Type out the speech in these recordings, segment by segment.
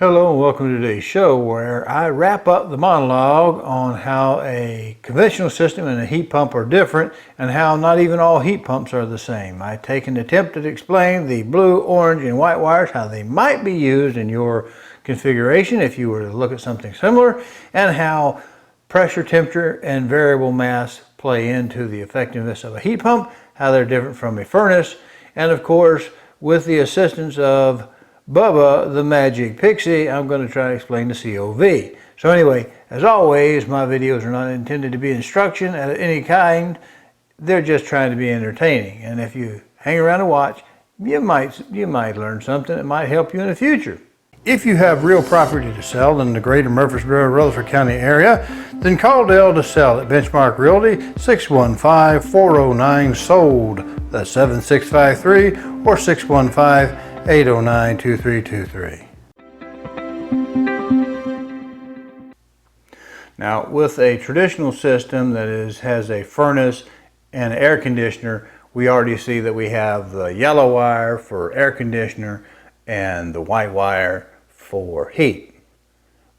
Hello and welcome to today's show where I wrap up the monologue on how a conventional system and a heat pump are different and how not even all heat pumps are the same. I take an attempt to explain the blue, orange, and white wires, how they might be used in your configuration if you were to look at something similar, and how pressure, temperature, and variable mass play into the effectiveness of a heat pump, how they're different from a furnace, and of course, with the assistance of Bubba, the Magic Pixie, I'm going to try to explain the COV. So anyway, as always, my videos are not intended to be instruction of any kind. They're just trying to be entertaining. And if you hang around and watch, you might learn something that might help you in the future. If you have real property to sell in the greater Murfreesboro, Rutherford County area, then call Dale to sell at Benchmark Realty 615-409-SOLD. That's 7653 or 615-809-2323. Now, with a traditional system that has a furnace and air conditioner, we already see that we have the yellow wire for air conditioner and the white wire for heat.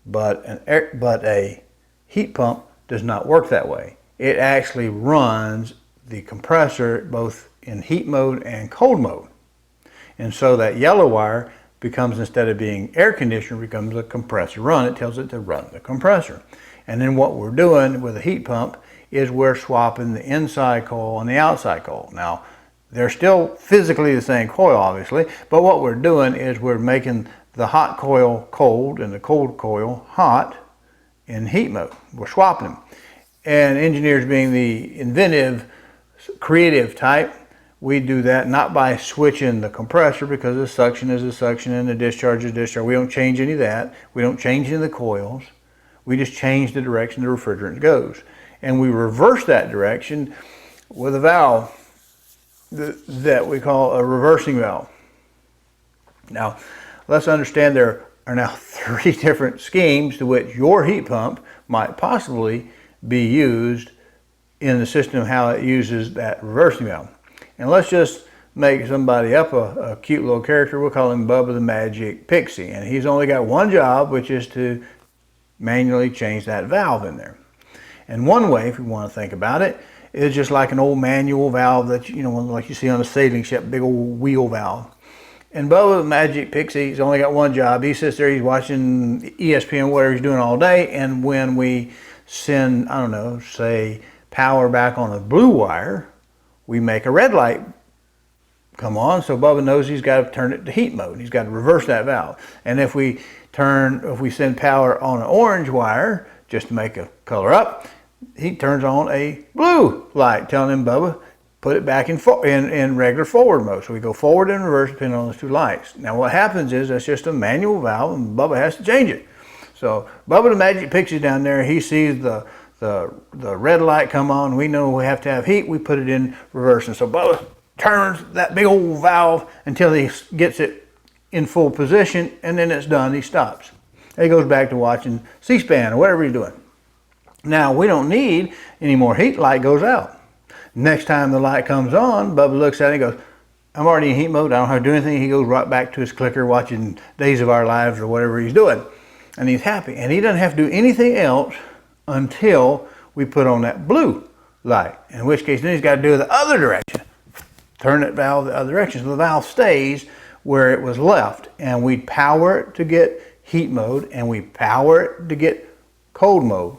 But a heat pump does not work that way. It actually runs the compressor both in heat mode and cold mode. And so that yellow wire becomes, instead of being air conditioner, becomes a compressor run. It tells it to run the compressor. And then what we're doing with a heat pump is we're swapping the inside coil and the outside coil. Now, they're still physically the same coil, obviously, but what we're doing is we're making the hot coil cold and the cold coil hot in heat mode. We're swapping them. And engineers, being the inventive, creative type, we do that not by switching the compressor, because the suction is the suction and the discharge is discharge. We don't change any of that. We don't change any of the coils. We just change the direction the refrigerant goes. And we reverse that direction with a valve that we call a reversing valve. Now, let's understand there are now 3 different schemes to which your heat pump might possibly be used in the system, how it uses that reversing valve. And let's just make somebody up a cute little character. We'll call him Bubba the Magic Pixie. And he's only got one job, which is to manually change that valve in there. And one way, if you want to think about it, is just like an old manual valve that, like you see on a sailing ship, big old wheel valve. And Bubba the Magic Pixie, he's only got one job. He sits there, he's watching ESPN, whatever he's doing all day. And when we send, I don't know, say power back on a blue wire, we make a red light come on, so Bubba knows he's got to turn it to heat mode. He's got to reverse that valve. And if we send power on an orange wire, just to make a color up, he turns on a blue light, telling him, Bubba, put it back in regular forward mode. So we go forward and reverse depending on those 2 lights. Now what happens is that's just a manual valve, and Bubba has to change it. So Bubba the Magic Pixie down there, he sees the red light come on. We know we have to have heat. We put it in reverse. And so Bubba turns that big old valve until he gets it in full position, and then it's done. He stops. And he goes back to watching C-SPAN or whatever he's doing. Now, we don't need any more heat. Light goes out. Next time the light comes on, Bubba looks at it and goes, I'm already in heat mode. I don't have to do anything. He goes right back to his clicker watching Days of Our Lives or whatever he's doing. And he's happy. And he doesn't have to do anything else until we put on that blue light, in which case then he's got to do it the other direction. Turn that valve the other direction, so the valve stays where it was left. And we power it to get heat mode, and we power it to get cold mode.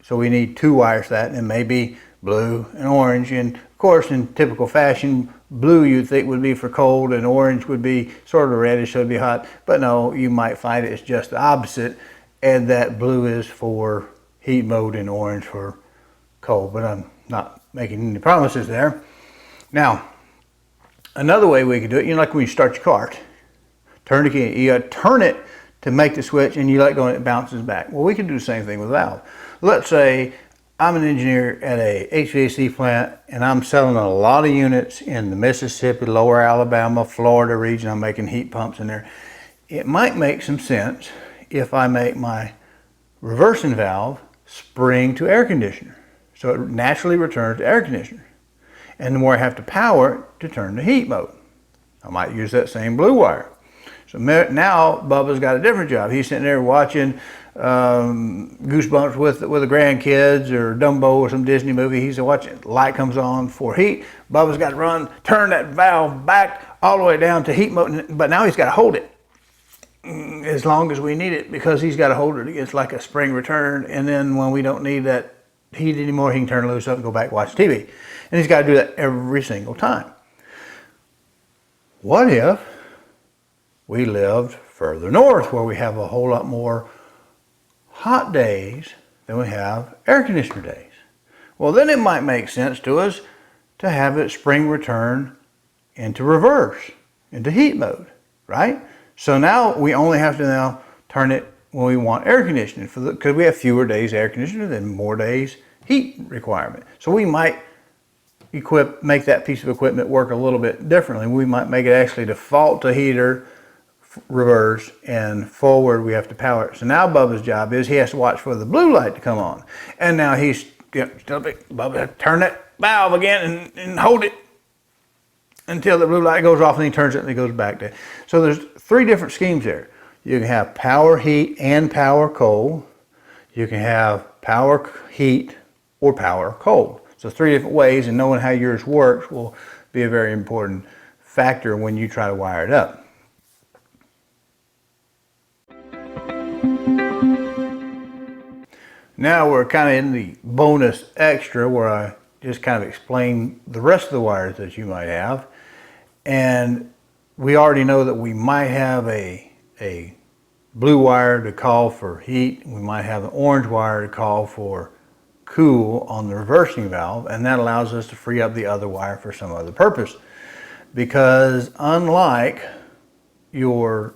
So we need 2 wires for that, and maybe blue and orange. And of course, in typical fashion, blue you'd think would be for cold, and orange would be sort of reddish, so it'd be hot. But no, you might find it's just the opposite, and that blue is for heat mode and orange for cold, but I'm not making any promises there. Now, another way we could do it, like when you start your car, turn the key, you turn it to make the switch, and you let go and it bounces back. Well, we can do the same thing with a valve. Let's say I'm an engineer at a HVAC plant, and I'm selling a lot of units in the Mississippi, Lower Alabama, Florida region. I'm making heat pumps in there. It might make some sense if I make my reversing valve spring to air conditioner. So it naturally returns to air conditioner. And the more I have to power it to turn to heat mode. I might use that same blue wire. So now Bubba's got a different job. He's sitting there watching Goosebumps with the grandkids, or Dumbo or some Disney movie. He's watching, light comes on for heat. Bubba's got to run, turn that valve back all the way down to heat mode, but now he's got to hold it as long as we need it, because he's got to hold it. It's like a spring return, and then when we don't need that heat anymore, he can turn it loose up and go back and watch TV. And he's got to do that every single time. What if we lived further north, where we have a whole lot more hot days than we have air conditioner days? Well, then it might make sense to us to have it spring return into reverse, into heat mode, right? So now we only have to now turn it when we want air conditioning, because we have fewer days air conditioning and more days heat requirement. So we might make that piece of equipment work a little bit differently. We might make it actually default to heater, reverse, and forward we have to power it. So now Bubba's job is he has to watch for the blue light to come on. And now he's Bubba, turn that valve again and hold it until the blue light goes off, and he turns it and he goes back to. So there's 3 different schemes there. You can have power heat and power cold. You can have power heat or power cold. So 3 different ways, and knowing how yours works will be a very important factor when you try to wire it up. Now we're kind of in the bonus extra, where I just kind of explain the rest of the wires that you might have. And we already know that we might have a blue wire to call for heat. We might have an orange wire to call for cool on the reversing valve, and that allows us to free up the other wire for some other purpose. Because unlike your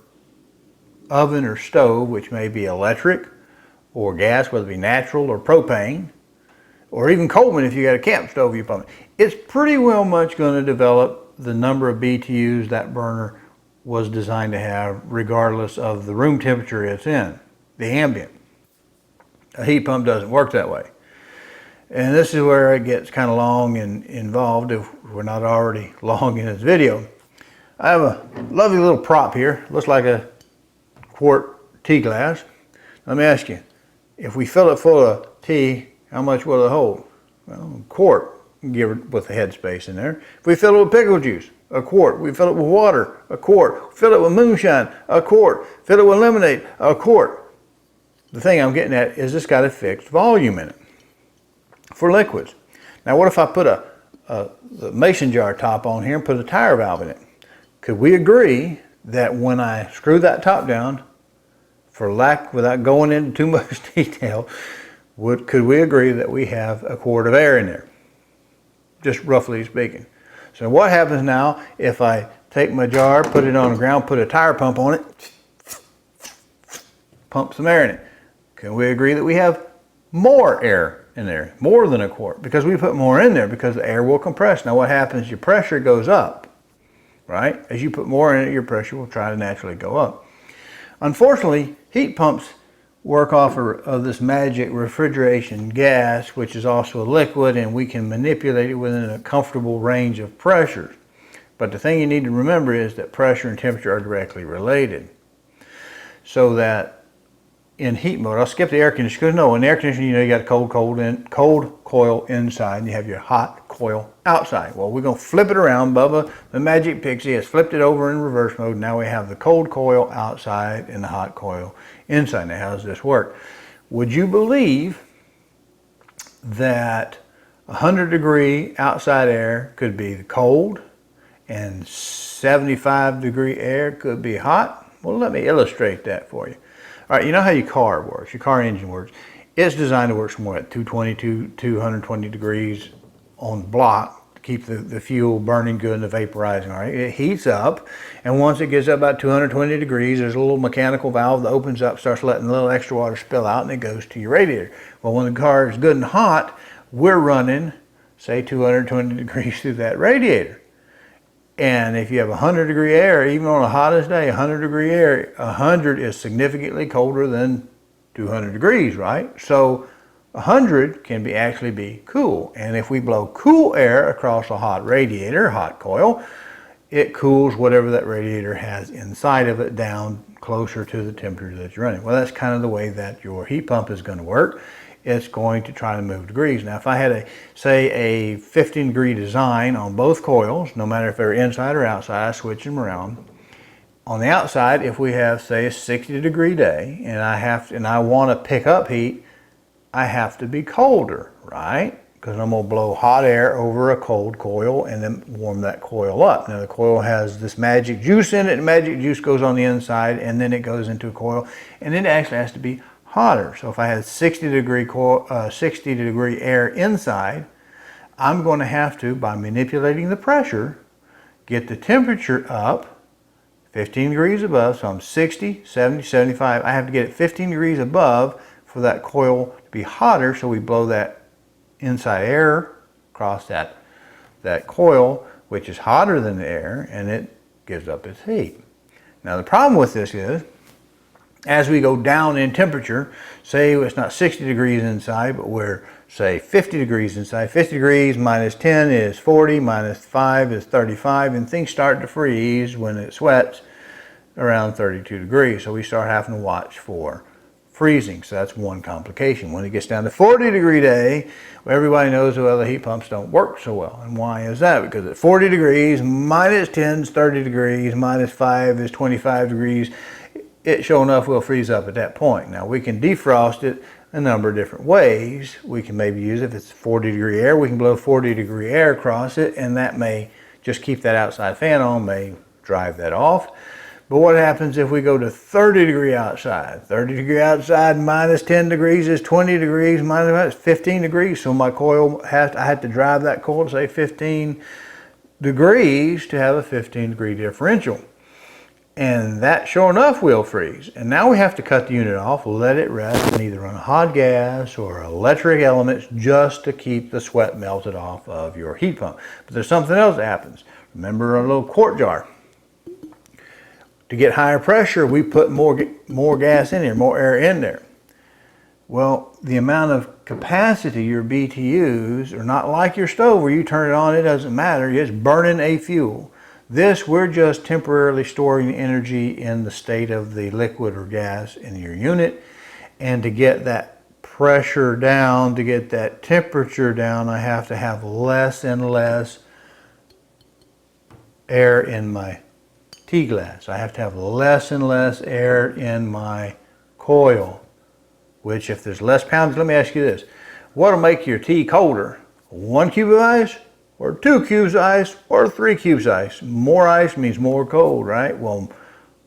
oven or stove, which may be electric or gas, whether it be natural or propane, or even Coleman if you got a camp stove you're pumping, it's pretty well much going to develop the number of BTUs that burner was designed to have, regardless of the room temperature it's in, the ambient. A heat pump doesn't work that way. And this is where it gets kind of long and involved, if we're not already long in this video. I have a lovely little prop here. Looks like a quart tea glass. Let me ask you, if we fill it full of tea, how much will it hold? Well, a quart, give it with the headspace in there. If we fill it with pickle juice, a quart. We fill it with water, a quart. Fill it with moonshine, a quart. Fill it with lemonade, a quart. The thing I'm getting at is it's got a fixed volume in it for liquids. Now what if I put the mason jar top on here and put a tire valve in it? Could we agree that when I screw that top down, without going into too much detail, could we agree that we have a quart of air in there? Just roughly speaking. So what happens now if I take my jar, put it on the ground, put a tire pump on it, pump some air in it? Can we agree that we have more air in there, more than a quart? Because we put more in there, because the air will compress. Now what happens, your pressure goes up, right? As you put more in it, your pressure will try to naturally go up. Unfortunately, heat pumps work off of this magic refrigeration gas, which is also a liquid, and we can manipulate it within a comfortable range of pressures. But the thing you need to remember is that pressure and temperature are directly related. So that in heat mode, I'll skip the air conditioner, because no, in the air conditioner, you know, you got a cold coil inside, and you have your hot coil outside. Well, we're going to flip it around. Bubba, the magic pixie, has flipped it over in reverse mode. Now we have the cold coil outside and the hot coil inside. Now, how does this work? Would you believe that 100-degree outside air could be cold and 75-degree air could be hot? Well, let me illustrate that for you. All right, you know how your car works, your car engine works. It's designed to work somewhere at 220 degrees on block to keep the fuel burning good and the vaporizing. All right, it heats up, and once it gets up about 220 degrees, there's a little mechanical valve that opens up, starts letting a little extra water spill out, and it goes to your radiator. Well, when the car is good and hot, we're running, say, 220 degrees through that radiator. And if you have 100-degree air, even on the hottest day, 100-degree air, 100 is significantly colder than 200 degrees, right? So 100 can actually be cool. And if we blow cool air across a hot radiator, hot coil, it cools whatever that radiator has inside of it down closer to the temperature that you're running. Well, that's kind of the way that your heat pump is going to work. It's going to try to move degrees. Now, if I had say a 15 degree design on both coils, no matter if they're inside or outside, I switch them around. On the outside, if we have, say, a 60 degree day and I want to pick up heat, I have to be colder, right? Because I'm going to blow hot air over a cold coil and then warm that coil up. Now the coil has this magic juice in it, and magic juice goes on the inside and then it goes into a coil, and it actually has to be hotter. So if I had 60 degree air inside, I'm going to have to, by manipulating the pressure, get the temperature up 15 degrees above. So I'm 60, 70, 75. I have to get it 15 degrees above for that coil to be hotter, so we blow that inside air across that coil, which is hotter than the air, and it gives up its heat. Now the problem with this is, as we go down in temperature, say it's not 60 degrees inside, but we're, say, 50 degrees inside. 50 degrees minus 10 is 40, minus 5 is 35, and things start to freeze when it sweats around 32 degrees. So we start having to watch for freezing. So that's one complication. When it gets down to 40 degree day, well, everybody knows, well, the heat pumps don't work so well. And why is that? Because at 40 degrees, minus 10 is 30 degrees, minus 5 is 25 degrees. It sure enough will freeze up at that point. Now we can defrost it a number of different ways. We can maybe use, if it's 40 degree air, we can blow 40 degree air across it, and that may just keep that outside fan on, may drive that off. But what happens if we go to 30 degree outside? 30 degree outside minus 10 degrees is 20 degrees, minus 15 degrees. So my coil I have to drive that coil to say 15 degrees to have a 15 degree differential. And that sure enough will freeze. And now we have to cut the unit off, let it rest, and either run a hot gas or electric elements just to keep the sweat melted off of your heat pump. But there's something else that happens. Remember a little quart jar. To get higher pressure, we put more gas in there, more air in there. Well, the amount of capacity your BTUs are not like your stove where you turn it on, it doesn't matter, it's burning a fuel. This, we're just temporarily storing the energy in the state of the liquid or gas in your unit. And to get that pressure down, to get that temperature down, I have to have less and less air in my tea glass. I have to have less and less air in my coil, which, if there's less pounds, let me ask you this. What'll make your tea colder? 1 cube of ice, or 2 cubes of ice, or 3 cubes of ice? More ice means more cold, right? Well,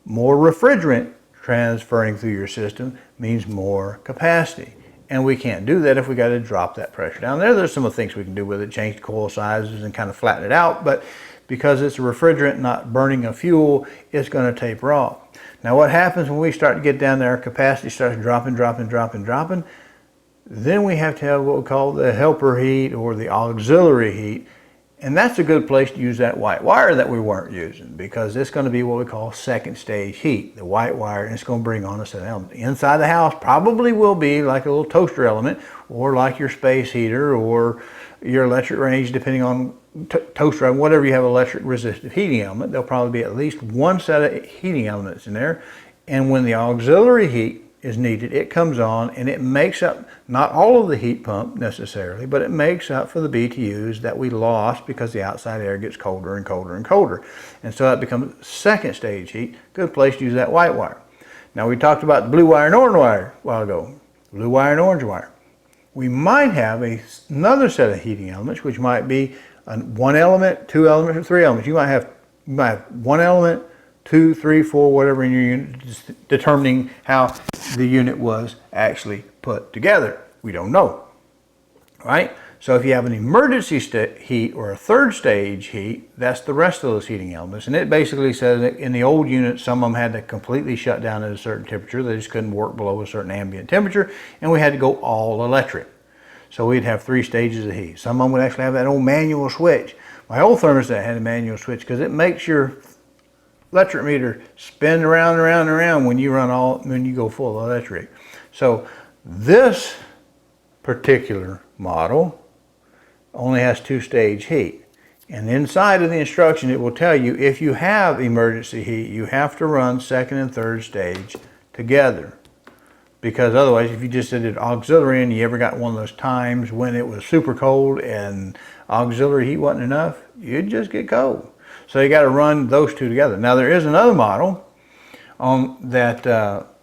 more refrigerant transferring through your system means more capacity. And we can't do that if we got to drop that pressure down. There's some of the things we can do with it, change coil sizes and kind of flatten it out, but because it's a refrigerant not burning a fuel, it's going to taper off. Now what happens when we start to get down there, our capacity starts dropping, then we have to have what we call the helper heat or the auxiliary heat. And that's a good place to use that white wire that we weren't using, because it's going to be what we call second stage heat, the white wire, and it's going to bring on a set element. Inside the house probably will be like a little toaster element, or like your space heater or your electric range, depending on toaster oven, whatever you have electric resistive heating element. There'll probably be at least one set of heating elements in there. And when the auxiliary heat is needed, it comes on and it makes up, not all of the heat pump necessarily, but it makes up for the BTUs that we lost because the outside air gets colder and colder and colder. And so that becomes second stage heat. Good place to use that white wire. Now we talked about the blue wire and orange wire a while ago. Blue wire and orange wire. We might have another set of heating elements, which might be one element, 2 elements, or 3 elements. You might have one element, 2, 3, 4, whatever in your unit, determining how the unit was actually put together. We don't know, right? So if you have an emergency heat or a third stage heat, that's the rest of those heating elements. And it basically says that in the old unit, some of them had to completely shut down at a certain temperature. They just couldn't work below a certain ambient temperature, and we had to go all electric. So we'd have 3 stages of heat. Some of them would actually have that old manual switch. My old thermostat had a manual switch because it makes your electric meter spin around and around and around when you go full electric. So this particular model only has 2 stage heat. And inside of the instruction, it will tell you if you have emergency heat, you have to run second and third stage together. Because otherwise, if you just did it auxiliary and you ever got one of those times when it was super cold and auxiliary heat wasn't enough, you'd just get cold. So you got to run those two together. Now there is another model on that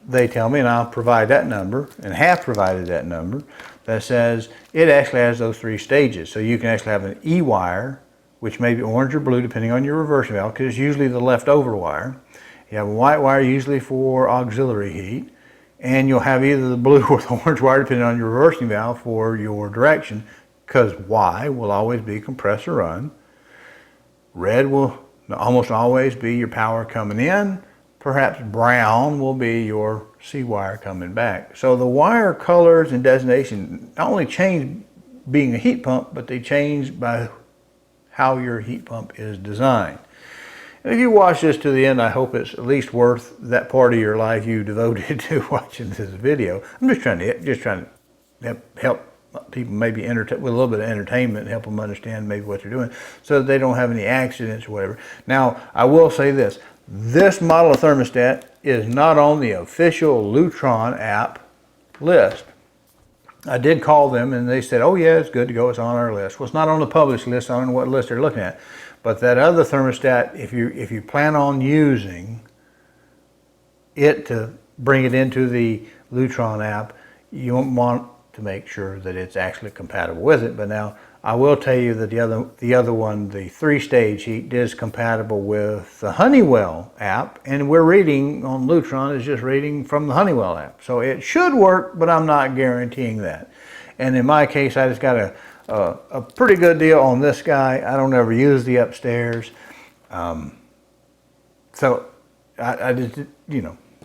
they tell me, and I'll provide that number, and have provided that number, that says it actually has those three stages. So you can actually have an E wire, which may be orange or blue depending on your reversing valve, because it's usually the leftover wire. You have a white wire usually for auxiliary heat, and you'll have either the blue or the orange wire depending on your reversing valve for your direction, because Y will always be compressor run. Red will almost always be your power coming in. Perhaps brown will be your C wire coming back. So the wire colors and designation not only change being a heat pump, but they change by how your heat pump is designed. And if you watch this to the end, I hope it's at least worth that part of your life you devoted to watching this video. I'm just trying to help people maybe with a little bit of entertainment, help them understand maybe what they're doing so that they don't have any accidents or whatever. Now, I will say this. This model of thermostat is not on the official Lutron app list. I did call them and they said, oh yeah, it's good to go, it's on our list. Well, it's not on the published list, I don't know what list they're looking at. But that other thermostat, if you plan on using it to bring it into the Lutron app, you want to make sure that it's actually compatible with it. But now I will tell you that the other one, the 3-stage heat, is compatible with the Honeywell app, and we're reading on Lutron is just reading from the Honeywell app. So it should work, but I'm not guaranteeing that. And in my case, I just got a pretty good deal on this guy. I don't ever use the upstairs. So I just,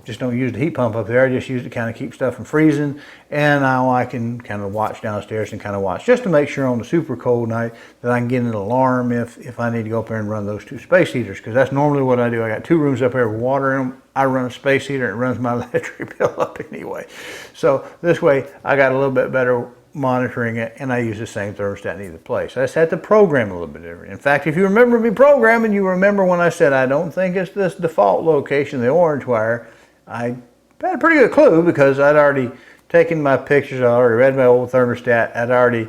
just don't use the heat pump up there. I just use it to kind of keep stuff from freezing. And now I can kind of watch downstairs and kind of watch just to make sure on the super cold night that I can get an alarm if I need to go up there and run those 2 space heaters. Because that's normally what I do. I got 2 rooms up there with water in them. I run a space heater and it runs my electric bill up anyway. So this way I got a little bit better monitoring it, and I use the same thermostat in either place. I just had to program a little bit different. In fact, if you remember me programming, you remember when I said I don't think it's this default location, the orange wire. I had a pretty good clue because I'd already taken my pictures, I already read my old thermostat, I'd already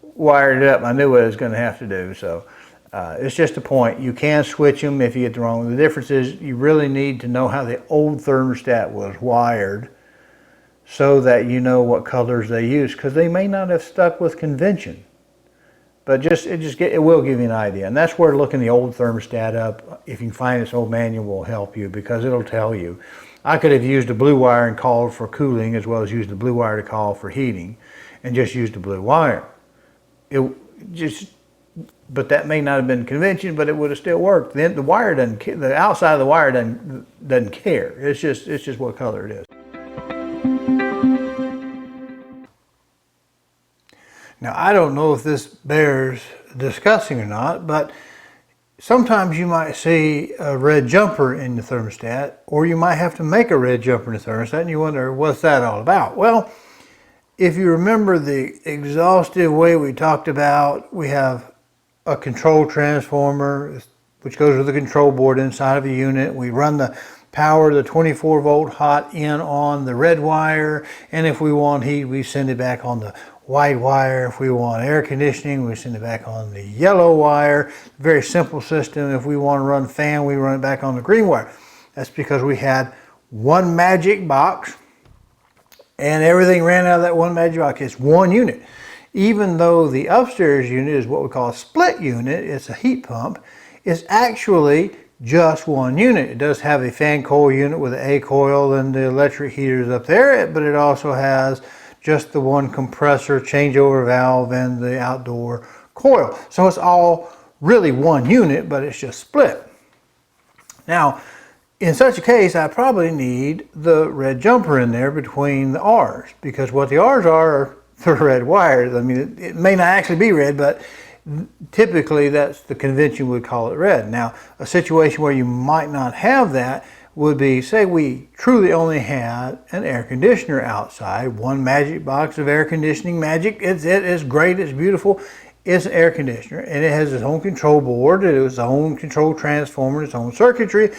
wired it up, I knew what I was going to have to do. So it's just a point. You can switch them if you get the wrong. The difference is you really need to know how the old thermostat was wired so that you know what colors they use, because they may not have stuck with convention. But it will give you an idea. And that's where looking the old thermostat up, if you can find its old manual, will help you, because it'll tell you. I could have used a blue wire and called for cooling as well as used the blue wire to call for heating and just used the blue wire. But that may not have been convention, but it would have still worked. Then the wire doesn't, the outside of the wire doesn't care. It's just what color it is. Now, I don't know if this bears discussing or not, but sometimes you might see a red jumper in the thermostat, or you might have to make a red jumper in the thermostat, and you wonder, what's that all about? Well, if you remember the exhaustive way we talked about, we have a control transformer, which goes with the control board inside of the unit. We run the power, the 24-volt hot in on the red wire, and if we want heat, we send it back on the white wire. If we want air conditioning, we send it back on the yellow wire. Very simple system. If we want to run fan, we run it back on the green wire. That's because we had one magic box and everything ran out of that one magic box. It's one unit. Even though the upstairs unit is what we call a split unit, it's a heat pump, it's actually just one unit. It does have a fan coil unit with an A coil and the electric heaters up there, but it also has just the one compressor, changeover valve, and the outdoor coil. So it's all really one unit, but it's just split. Now, in such a case, I probably need the red jumper in there between the R's, because what the R's are the red wires. I mean, it may not actually be red, but typically that's the convention would call it red. Now, a situation where you might not have that would be, say we truly only had an air conditioner outside, one magic box of air conditioning magic. It is great, it's beautiful. is an air conditioner, and it has its own control board, its own control transformer, its own circuitry.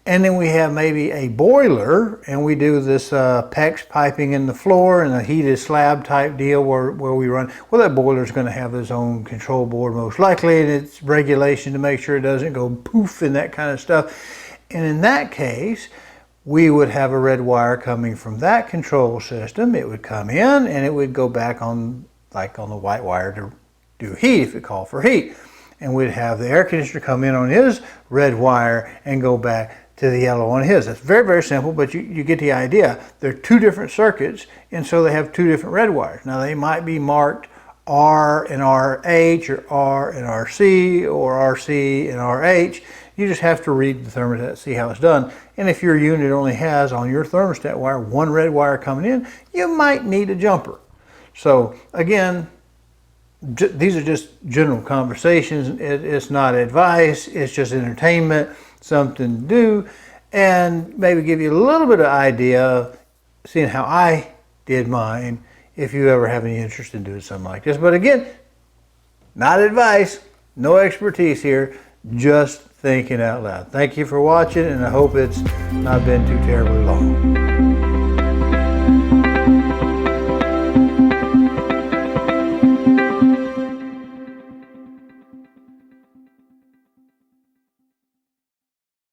And then we have maybe a boiler, and we do this PEX piping in the floor and a heated slab type deal where we run. Well, that boiler is going to have its own control board most likely, and its regulation to make sure it doesn't go poof and that kind of stuff. And in that case, we would have a red wire coming from that control system. It would come in and it would go back on, like on the white wire to do heat if it called for heat. And we'd have the air conditioner come in on his red wire and go back to the yellow on his. It's very, very simple, but you get the idea. They're two different circuits, and so they have two different red wires. Now they might be marked R and RH, or R and RC, or RC and RH. You just have to read the thermostat, see how it's done. And if your unit only has on your thermostat wire one red wire coming in, you might need a jumper. So again, these are just general conversations. It's not advice, it's just entertainment, something to do, and maybe give you a little bit of idea of seeing how I did mine if you ever have any interest in doing something like this. But again, not advice, no expertise here, just thinking out loud. Thank you for watching, and I hope it's not been too terribly long.